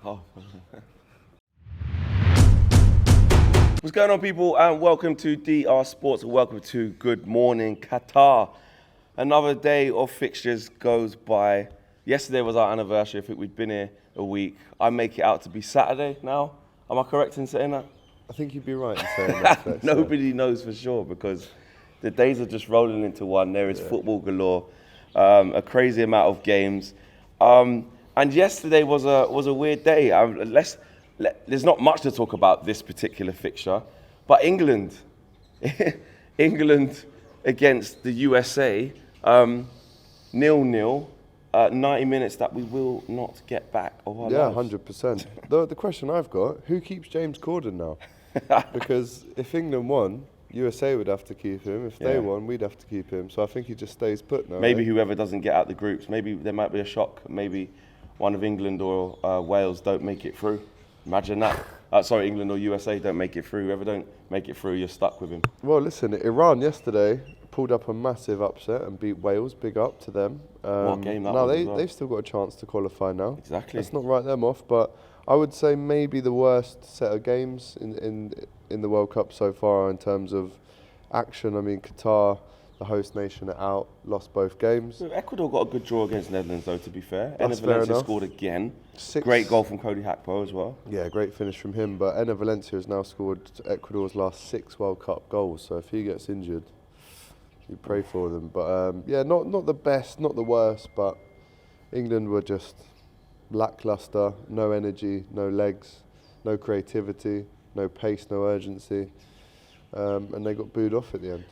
Oh. What's going on, people, and welcome to DR Sports, and welcome to Good Morning Qatar. Another day of fixtures goes by. Yesterday was our anniversary. I think we'd been here a week. I make it out to be Saturday now. Am I correct in saying that? I think you'd be right in saying that. Flex, Nobody knows for sure because the days are just rolling into one. There is football galore, a crazy amount of games. And yesterday was a weird day. There's not much to talk about this particular fixture, but England against the USA, 0-0, 90 minutes that we will not get back of our lives. 100%. The question I've got, who keeps James Corden now? Because if England won, USA would have to keep him. If they won, we'd have to keep him. So I think he just stays put now. Maybe whoever doesn't get out the groups, maybe there might be a shock. Maybe one of England or Wales don't make it through. Imagine that. England or USA don't make it through. Whoever don't make it through, you're stuck with him. Well, listen, Iran yesterday pulled up a massive upset and beat Wales. Big up to them. What game that was as well. They've still got a chance to qualify now. Exactly. Let's not write them off, but I would say maybe the worst set of games in the World Cup so far in terms of action. I mean, Qatar, the host nation, are out, lost both games. Ecuador got a good draw against Netherlands, though, to be fair. That's Enner fair Valencia enough. scored again. Great goal from Cody Hakpo as well. Yeah, great finish from him. But Enner Valencia has now scored Ecuador's last 6 World Cup goals. So if he gets injured, you pray for them. But not the best, not the worst. But England were just lackluster, no energy, no legs, no creativity, no pace, no urgency, and they got booed off at the end.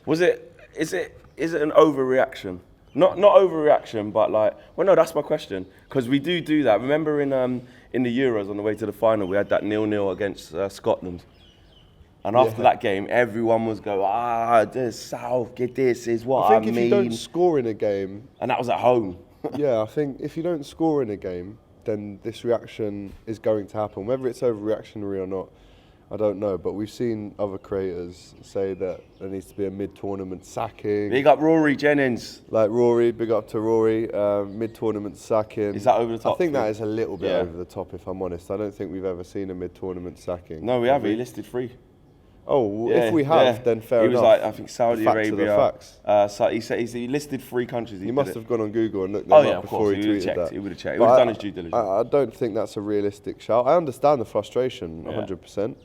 Is it an overreaction? Not overreaction, but no, that's my question. Because we do that. Remember in the Euros on the way to the final, we had that 0-0 against Scotland. And after that game, everyone was going, the South, this is what I mean. I think if you don't score in a game... And that was at home. Yeah, I think if you don't score in a game, then this reaction is going to happen. Whether it's overreactionary or not, I don't know. But we've seen other creators say that there needs to be a mid-tournament sacking. Big up Rory Jennings. Like Rory, big up to Rory. Mid-tournament sacking. Is that over the top? I think that is a little bit over the top, if I'm honest. I don't think we've ever seen a mid-tournament sacking. No, we have. He listed 3. Oh, if we have, then fair enough. He was like, I think Saudi Arabia. Facts. So he said he listed 3 countries. He must have gone on Google and looked them up before he tweeted that. He would have checked. He would have done his due diligence. I don't think that's a realistic shout. I understand the frustration, 100%.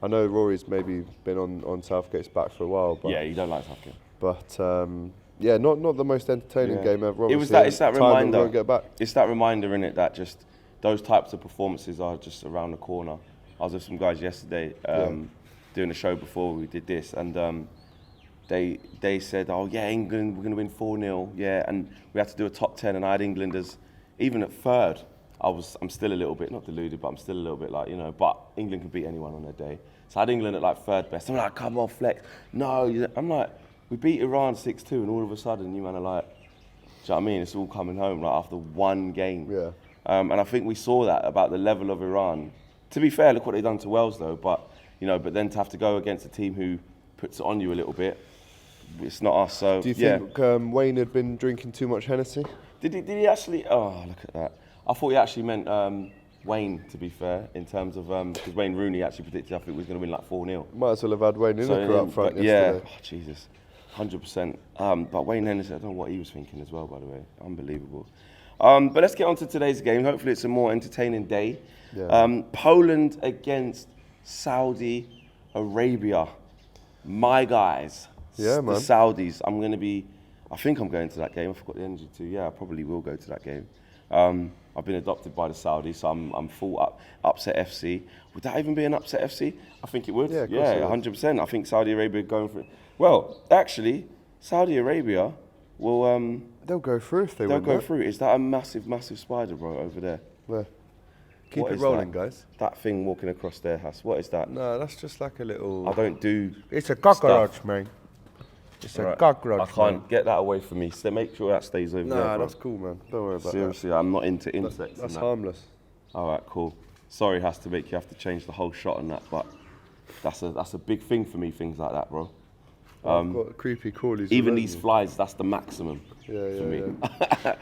I know Rory's maybe been on Southgate's back for a while. But yeah, you don't like Southgate. But not the most entertaining game ever. Obviously. It's that reminder. Won't get back. It's that reminder, innit, that just those types of performances are just around the corner. I was with some guys yesterday. Doing a show before we did this, and they said, England, we're going to win 4-0, and we had to do a top 10, and I had England as, even at third, I'm still a little bit, not deluded, but I'm still a little bit but England can beat anyone on their day. So I had England at third best. I'm like, come on, Flex. No, I'm like, we beat Iran 6-2, and all of a sudden, you man are like, do you know what I mean? It's all coming home, after one game. Yeah. And I think we saw that about the level of Iran. To be fair, look what they've done to Wales, though, but then to have to go against a team who puts it on you a little bit, it's not us. So do you think Wayne had been drinking too much Hennessy? Did he actually? Oh, look at that! I thought he actually meant Wayne. To be fair, in terms of because Wayne Rooney actually predicted I think we was going to win 4-0. Might as well have had Wayne Lineker up front yesterday. Yeah, Jesus, 100%. But Wayne Hennessy, I don't know what he was thinking as well. By the way, unbelievable. But let's get on to today's game. Hopefully, it's a more entertaining day. Yeah. Poland against Saudi Arabia. My guys. Yeah, man. The Saudis. I think I'm going to that game. I've got the energy to. Yeah, I probably will go to that game. I've been adopted by the Saudis, so I'm full upset FC. Would that even be an upset FC? I think it would. Yeah, of course it would. 100%. I think Saudi Arabia going for it. Well, actually, Saudi Arabia will... they'll go through if they win. They'll go that. through. Is that a massive, massive spider, bro, over there? Where? Keep What it is rolling, that? guys. That thing walking across their house. What is that? No, that's just like a little... I don't do... It's a cockroach, stuff. man. It's Right. a cockroach, I can't man. get that away from me. So make sure that stays over there, Nah, bro. that's cool, man. Don't worry about Seriously, I'm not into that. insects. That's and that. harmless. All right, cool. Sorry, has to make you have to change the whole shot on that, but that's a big thing for me. Things like that, bro. I've got creepy crawlies. Even already. these flies, that's the maximum for me. Yeah.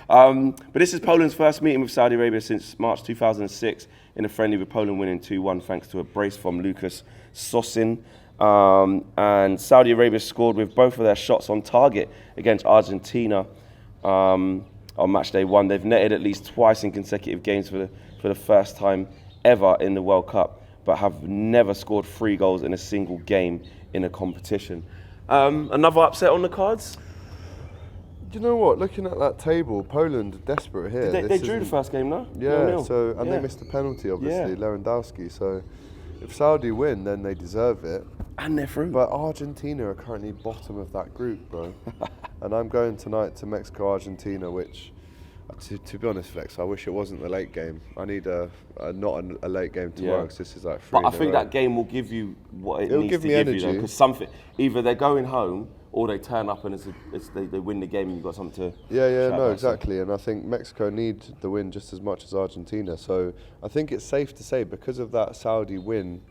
But this is Poland's first meeting with Saudi Arabia since March 2006 in a friendly, with Poland winning 2-1 thanks to a brace from Lucas Sosin. And Saudi Arabia scored with both of their shots on target against Argentina on match day 1. They've netted at least twice in consecutive games for the first time ever in the World Cup, but have never scored 3 goals in a single game in a competition. Another upset on the cards? Do you know what? Looking at that table, Poland are desperate here. They drew the first game, no? Yeah, 0-0. so Yeah. they missed a penalty, obviously, Yeah. Lewandowski. So if Saudi win, then they deserve it. And they're through. But Argentina are currently bottom of that group, bro. And I'm going tonight to Mexico-Argentina, which, to be honest, Flex, I wish it wasn't the late game. I need not a late game tomorrow, because this is like 3 But I in a think row. that game will give you what It'll needs give to me give energy. you, because something, either they're going home or they turn up and they win the game and you've got something to Yeah, shout no, about. exactly. And I think Mexico need the win just as much as Argentina. So I think it's safe to say, because of that Saudi win,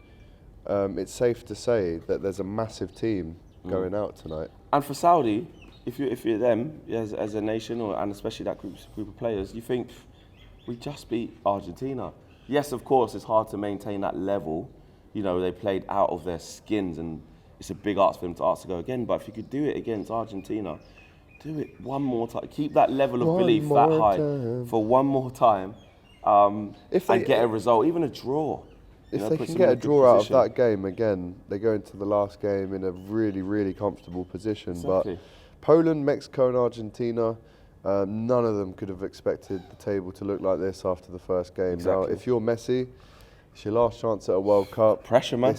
it's safe to say that there's a massive team going out tonight. And for Saudi, if you're them as a nation, and especially that group of players, you think we just beat Argentina. Yes, of course, it's hard to maintain that level. You know, they played out of their skins, and it's a big ask for them to ask to go again. But if you could do it against Argentina, do it one more time. Keep that level of belief that high for one more time, and get a result, even a draw. If they can get a draw out of that game again, they go into the last game in a really, really comfortable position. Exactly. But Poland, Mexico and Argentina, none of them could have expected the table to look like this after the first game. Exactly. Now, if you're Messi, it's your last chance at a World Cup. Pressure, man.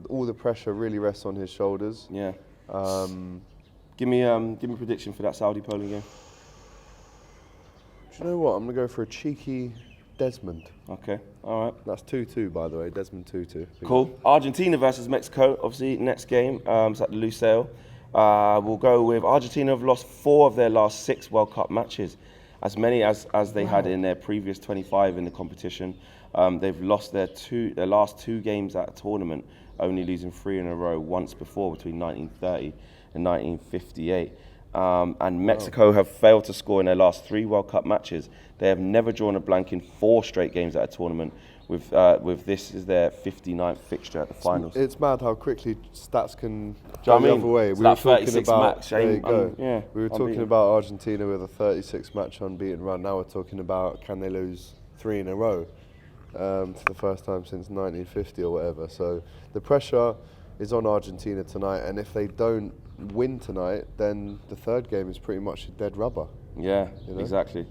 All the pressure really rests on his shoulders. Yeah. Give me a prediction for that Saudi-Poland game. Do you know what? I'm going to go for a cheeky Desmond. Okay, all right. That's 2-2, by the way. Desmond 2-2. Cool. Argentina versus Mexico, obviously, next game. It's at the Lusail. We'll go with Argentina have lost 4 of their last 6 World Cup matches, as many as they had in their previous 25 in the competition. They've lost their last 2 games at a tournament, only losing 3 in a row once before, between 1930 and 1958. And Mexico have failed to score in their last 3 World Cup matches. They have never drawn a blank in 4 straight games at a tournament, with this as their 59th fixture at the finals. It's mad how quickly stats can Do you know go what the I mean? other way. It's We that were talking 36 about match, there you go. yeah, We were talking unbeaten. about Argentina with a 36 match unbeaten run. Now we're talking about, can they lose 3 in a row for the first time since 1950 or whatever. So the pressure is on Argentina tonight, and if they don't win tonight, then the third game is pretty much a dead rubber. Yeah, You know? exactly.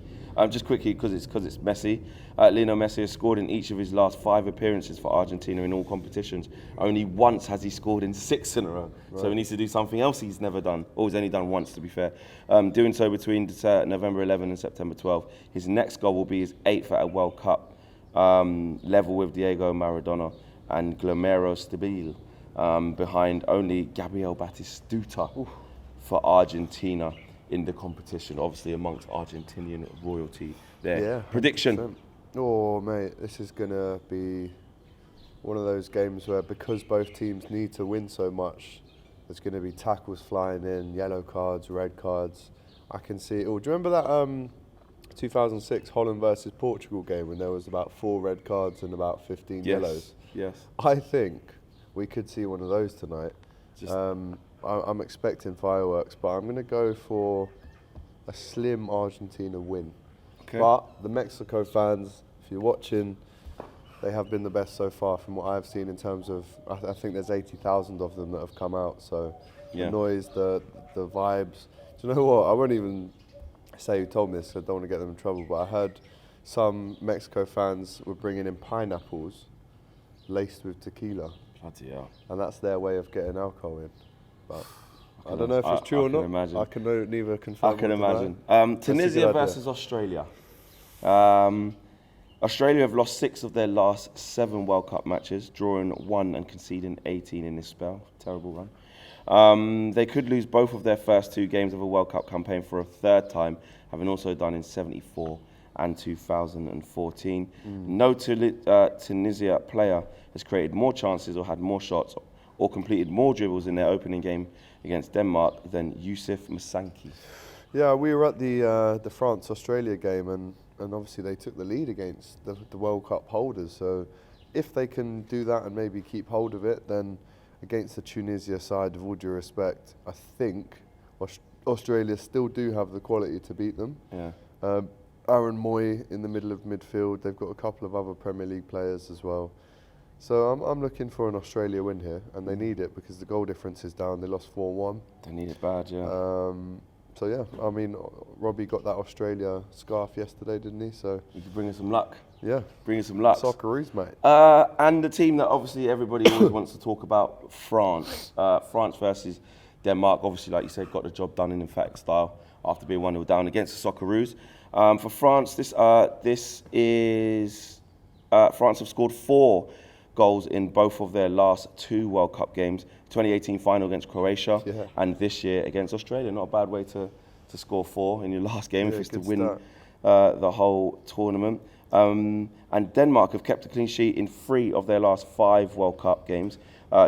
Just quickly, because it's Messi, Lionel Messi has scored in each of his last 5 appearances for Argentina in all competitions. Only once has he scored in 6 in a row. Right. So he needs to do something else he's never done, or he's only done once, to be fair. Doing so between November 11 and September 12. His next goal will be his 8th at a World Cup, level with Diego Maradona and Guillermo Stabile, behind only Gabriel Batistuta for Argentina in the competition, obviously amongst Argentinian royalty there. Yeah. Prediction? 100%. Oh, mate, this is going to be one of those games where, because both teams need to win so much, there's going to be tackles flying in, yellow cards, red cards. I can see it all. Do you remember that 2006 Holland versus Portugal game when there was about 4 red cards and about 15 yellows? Yes. I think we could see one of those tonight. I'm expecting fireworks, but I'm going to go for a slim Argentina win. Okay. But the Mexico fans, if you're watching, they have been the best so far from what I've seen in terms of, I think there's 80,000 of them that have come out. So the noise, the vibes. Do you know what? I won't even say who told me this, so I don't want to get them in trouble, but I heard some Mexico fans were bringing in pineapples laced with tequila. Bloody hell. And that's their way of getting alcohol in. But I don't know if it's true or not. Imagine. I can neither confirm. I can or deny. imagine. Tunisia versus Australia. Australia have lost 6 of their last 7 World Cup matches, drawing 1 and conceding 18 in this spell. Terrible run. They could lose both of their first 2 games of a World Cup campaign for a 3rd time, having also done in 74 and 2014. No Tunisia player has created more chances or had more shots or completed more dribbles in their opening game against Denmark than Yusuf Masanki. Yeah, we were at the France-Australia game, and obviously they took the lead against the World Cup holders. So if they can do that and maybe keep hold of it, then against the Tunisia side, with all due respect, I think Australia still do have the quality to beat them. Yeah. Aaron Moy in the middle of midfield. They've got a couple of other Premier League players as well. So I'm looking for an Australia win here, and they need it because the goal difference is down. They lost 4-1. They need it bad, yeah. So yeah, I mean, Robbie got that Australia scarf yesterday, didn't he? So You could bring us some luck. yeah, Bring us some luck. Socceroos, mate. And the team that obviously everybody always wants to talk about, France. France versus Denmark. Obviously, like you said, got the job done in emphatic style after being 1-0 down against the Socceroos. For France, this is France have scored 4 goals in both of their last 2 World Cup games. 2018 final against Croatia, and this year against Australia. Not a bad way to score 4 in your last game if it's to win the whole tournament. And Denmark have kept a clean sheet in 3 of their last 5 World Cup games,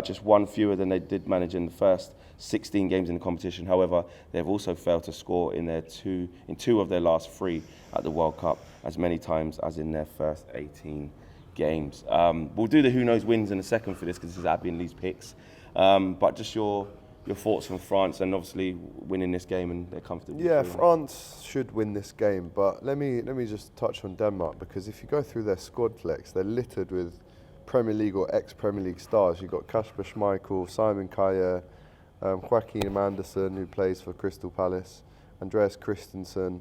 just 1 fewer than they did manage in the first 16 games in the competition. However, they've also failed to score in 2 of their last 3 at the World Cup, as many times as in their first 18 games. We'll do the who knows wins in a second for this, because this is Abby and Lee's picks. But just your thoughts on France and obviously winning this game, and they're comfortable. Yeah, France should win this game, but let me just touch on Denmark, because if you go through their squad flex, they're littered with Premier League or ex-Premier League stars. You've got Kasper Schmeichel, Simon Kjaer, Joachim Andersen, who plays for Crystal Palace, Andreas Christensen,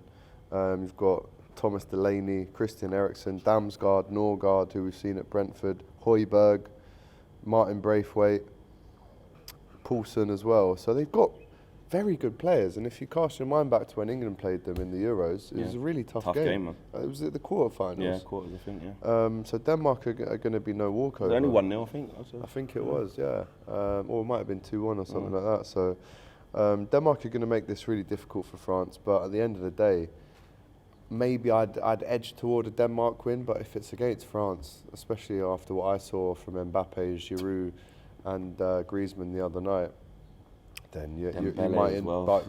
you've got Thomas Delaney, Christian Eriksen, Damsgaard, Norgard, who we've seen at Brentford, Højbjerg, Martin Braithwaite, Poulsen as well. So they've got very good players, and if you cast your mind back to when England played them in the Euros, it was a really tough game. Man. It was at the quarterfinals. Yeah, quarters, I think, yeah. So Denmark are going to be no walkover. Only 1-0, I think. I think it was, yeah. Or it might have been 2-1 or something like that. So Denmark are going to make this really difficult for France, but at the end of the day, maybe I'd edge toward a Denmark win, but if it's against France, especially after what I saw from Mbappe, Giroud and Griezmann the other night, then you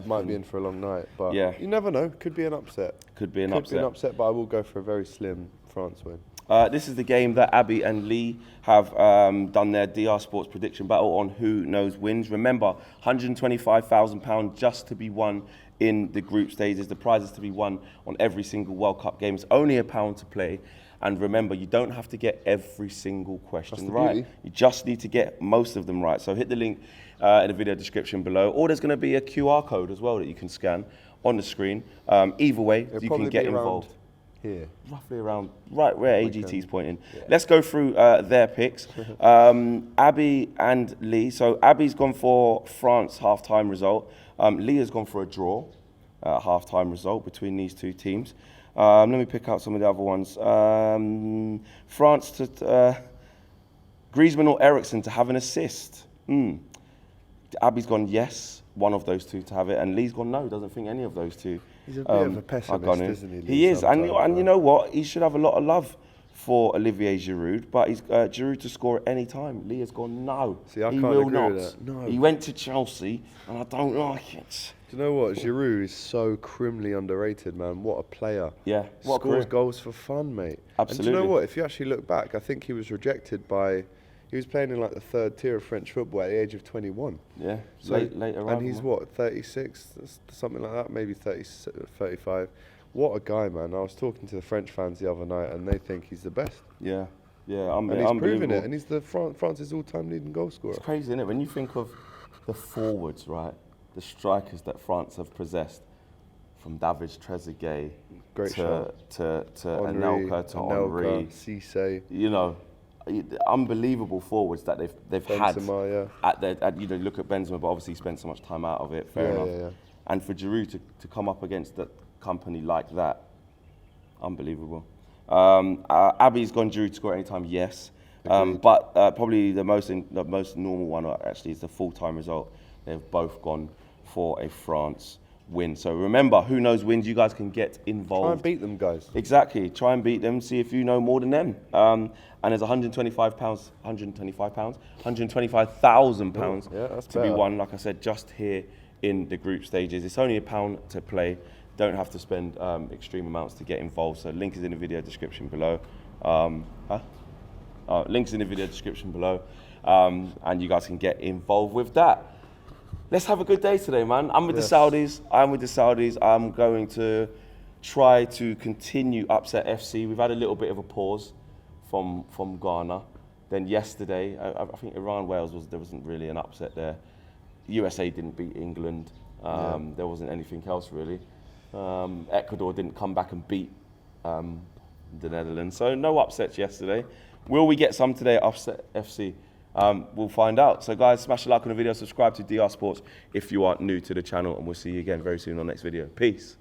might be in for a long night. But you never know. Could be an upset. Could be an upset, but I will go for a very slim France win. This is the game that Abby and Lee have done their DR Sports prediction battle on who knows wins. Remember, £125,000 just to be won in the group stages. The prizes to be won on every single World Cup game. It's only £1 to play. And remember, you don't have to get every single question right. Beauty. You just need to get most of them right. So hit the link in the video description below. Or there's going to be a QR code as well that you can scan on the screen. Either way, you can get involved. Here. Roughly around right where AGT's pointing. Yeah. Let's go through their picks. Abby and Lee. So Abby's gone for France half-time result. Lee has gone for a draw half-time result between these two teams. Let me pick out some of the other ones. France to Griezmann or Eriksen to have an assist. Abby's gone yes, one of those two to have it, and Lee's gone no, doesn't think any of those two. He's a bit of a pessimist, isn't he? He is, and you know what? He should have a lot of love for Olivier Giroud, but he's Giroud to score at any time. Lee has gone no. See, I can't agree with that. No. He went to Chelsea, and I don't like it. Do you know what? Giroud is so criminally underrated, man. What a player. Yeah. What Scores goals for fun, mate. Absolutely. And do you know what? If you actually look back, I think he was rejected by... He was playing in like the third tier of French football at the age of 21. Yeah, so later on. And he's what, 36, something like that, maybe 30, 35. What a guy, man. I was talking to the French fans the other night and they think he's the best. Yeah, and he's proving it. And he's France's all-time leading goal scorer. It's crazy, isn't it? When you think of the forwards, right? The strikers that France have possessed, from David Trezeguet to Anelka to Henry, Cisse. You know, unbelievable forwards that they've Benzema, had at you know, look at Benzema, but obviously he spent so much time out of it. Fair enough. Yeah. And for Giroud to come up against that company like that, unbelievable. Abby's gone Giroud to score at any time, yes. But probably the most normal one actually is the full-time result. They've both gone for a France win. So remember, who knows wins, you guys can get involved. Try and beat them, guys. Exactly. Try and beat them. See if you know more than them. And there's £125,000 Yeah, that's to be better. won. Like I said, just here in the group stages. It's only £1 to play. Don't have to spend extreme amounts to get involved. So link is in the video description below. Links in the video description below. And you guys can get involved with that. Let's have a good day today, man. I'm with the Saudis. I'm going to try to continue upset FC. We've had a little bit of a pause from Ghana. Then yesterday, I think Iran-Wales, there wasn't really an upset there. USA didn't beat England. There wasn't anything else really. Ecuador didn't come back and beat the Netherlands. So no upsets yesterday. Will we get some today at Upset FC? We'll find out. So guys, smash a like on the video, subscribe to DR Sports if you are new to the channel, and we'll see you again very soon on the next video. Peace.